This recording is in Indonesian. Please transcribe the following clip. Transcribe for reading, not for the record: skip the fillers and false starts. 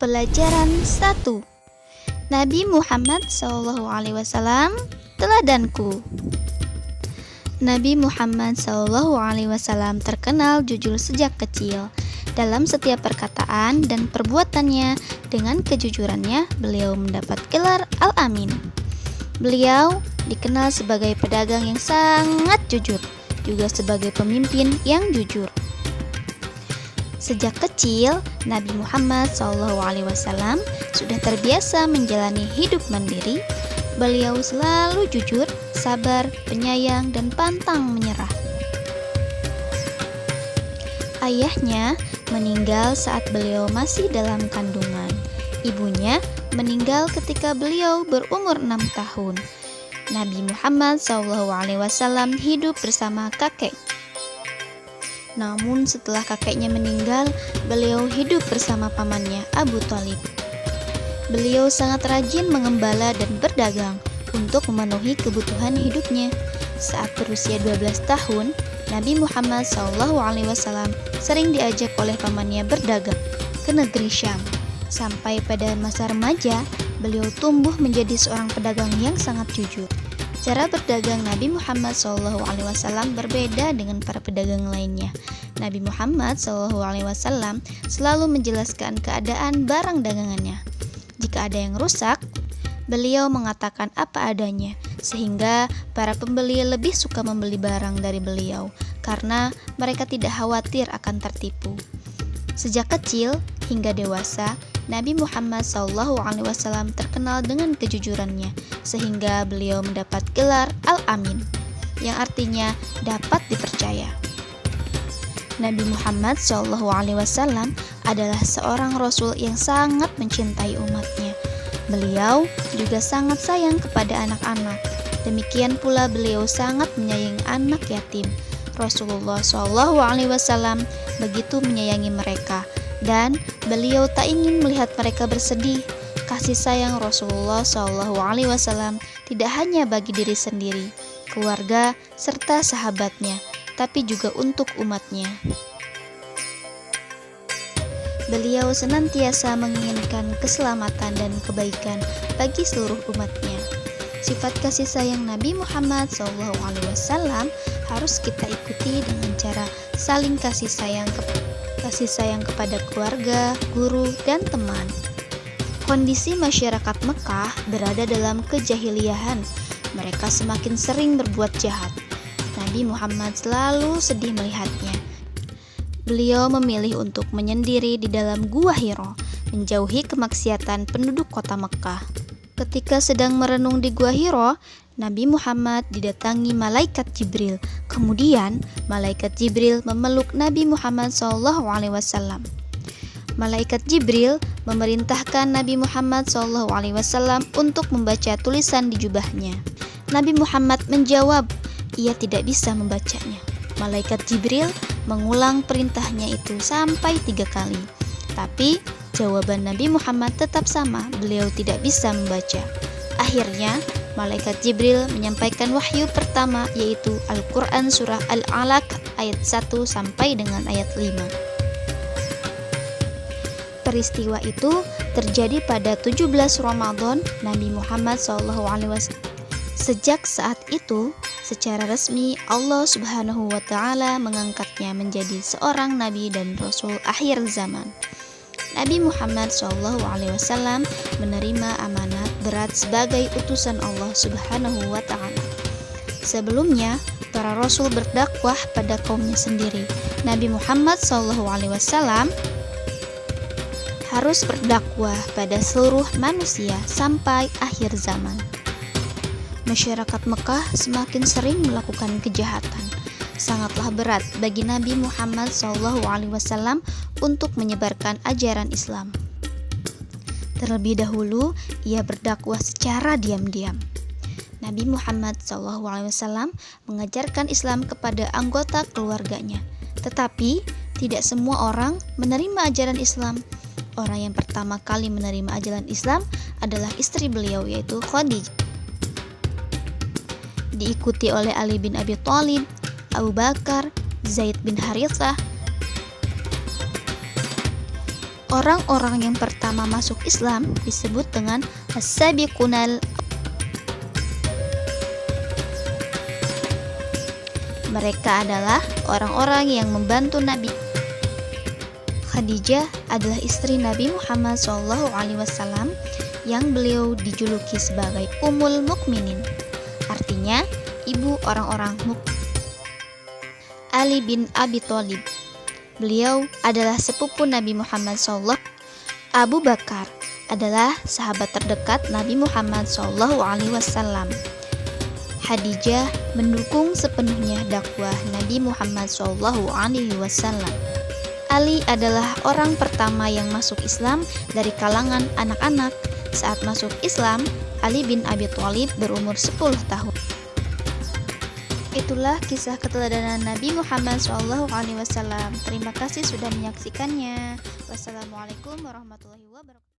Pelajaran 1. Nabi Muhammad SAW teladanku. Nabi Muhammad SAW terkenal jujur sejak kecil. Dalam setiap perkataan dan perbuatannya, dengan kejujurannya, beliau mendapat gelar Al-Amin. Beliau dikenal sebagai pedagang yang sangat jujur, juga sebagai pemimpin yang jujur. Sejak kecil, Nabi Muhammad SAW sudah terbiasa menjalani hidup mandiri. Beliau selalu jujur, sabar, penyayang, dan pantang menyerah. Ayahnya meninggal saat beliau masih dalam kandungan. Ibunya meninggal ketika beliau berumur 6 tahun. Nabi Muhammad SAW hidup bersama kakek. Namun setelah kakeknya meninggal, beliau hidup bersama pamannya Abu Thalib. Beliau sangat rajin mengembala dan berdagang untuk memenuhi kebutuhan hidupnya. Saat berusia 12 tahun, Nabi Muhammad SAW sering diajak oleh pamannya berdagang ke negeri Syam. Sampai pada masa remaja, beliau tumbuh menjadi seorang pedagang yang sangat jujur. Cara berdagang Nabi Muhammad SAW berbeda dengan para pedagang lainnya. Nabi Muhammad SAW selalu menjelaskan keadaan barang dagangannya. Jika ada yang rusak, beliau mengatakan apa adanya, sehingga para pembeli lebih suka membeli barang dari beliau karena mereka tidak khawatir akan tertipu. Sejak kecil hingga dewasa, Nabi Muhammad SAW terkenal dengan kejujurannya, sehingga beliau mendapat gelar Al-Amin, yang artinya dapat dipercaya. Nabi Muhammad SAW adalah seorang Rasul yang sangat mencintai umatnya. Beliau juga sangat sayang kepada anak-anak. Demikian pula beliau sangat menyayangi anak yatim. Rasulullah SAW begitu menyayangi mereka, dan beliau tak ingin melihat mereka bersedih. Kasih sayang Rasulullah SAW tidak hanya bagi diri sendiri, keluarga, serta sahabatnya, tapi juga untuk umatnya. Beliau senantiasa menginginkan keselamatan dan kebaikan bagi seluruh umatnya. Sifat kasih sayang Nabi Muhammad SAW harus kita ikuti dengan cara saling kasih sayang kepada keluarga, guru, dan teman. Kondisi masyarakat Mekah berada dalam kejahiliahan. Mereka semakin sering berbuat jahat. Nabi Muhammad selalu sedih melihatnya. Beliau memilih untuk menyendiri di dalam Gua Hiro, menjauhi kemaksiatan penduduk kota Mekah. Ketika sedang merenung di Gua Hiro, Nabi Muhammad didatangi malaikat Jibril. Kemudian, malaikat Jibril memeluk Nabi Muhammad SAW. Malaikat Jibril memerintahkan Nabi Muhammad SAW untuk membaca tulisan di jubahnya. Nabi Muhammad menjawab, ia tidak bisa membacanya. Malaikat Jibril mengulang perintahnya itu sampai 3 kali. Tapi, jawaban Nabi Muhammad tetap sama, beliau tidak bisa membaca. Akhirnya, malaikat Jibril menyampaikan wahyu pertama, yaitu Al-Quran surah Al-Alaq ayat 1 sampai dengan ayat 5. Peristiwa itu terjadi pada 17 Ramadan Nabi Muhammad SAW. Sejak saat itu, secara resmi Allah Subhanahu wa Ta'ala mengangkatnya menjadi seorang nabi dan rasul akhir zaman. Nabi Muhammad SAW menerima amanat berat sebagai utusan Allah Subhanahu wa Ta'ala. Sebelumnya, para rasul berdakwah pada kaumnya sendiri. Nabi Muhammad SAW harus berdakwah pada seluruh manusia sampai akhir zaman. Masyarakat Mekah semakin sering melakukan kejahatan. Sangatlah berat bagi Nabi Muhammad SAW untuk menyebarkan ajaran Islam. Terlebih dahulu, ia berdakwah secara diam-diam. Nabi Muhammad SAW mengajarkan Islam kepada anggota keluarganya. Tetapi, tidak semua orang menerima ajaran Islam. Orang yang pertama kali menerima ajaran Islam adalah istri beliau, yaitu Khadijah. Diikuti oleh Ali bin Abi Thalib, Abu Bakar, Zaid bin Harithah, Orang-orang yang pertama masuk Islam disebut dengan as-sabiqunal. Mereka adalah orang-orang yang membantu Nabi. Khadijah adalah istri Nabi Muhammad SAW yang beliau dijuluki sebagai Ummul Mukminin, artinya ibu orang-orang mukmin. Ali bin Abi Thalib, beliau adalah sepupu Nabi Muhammad SAW. Abu Bakar adalah sahabat terdekat Nabi Muhammad SAW. Khadijah mendukung sepenuhnya dakwah Nabi Muhammad SAW. Ali adalah orang pertama yang masuk Islam dari kalangan anak-anak. Saat masuk Islam, Ali bin Abi Thalib berumur 10 tahun. Itulah kisah keteladanan Nabi Muhammad SAW. Terima kasih sudah menyaksikannya. Wassalamualaikum warahmatullahi wabarakatuh.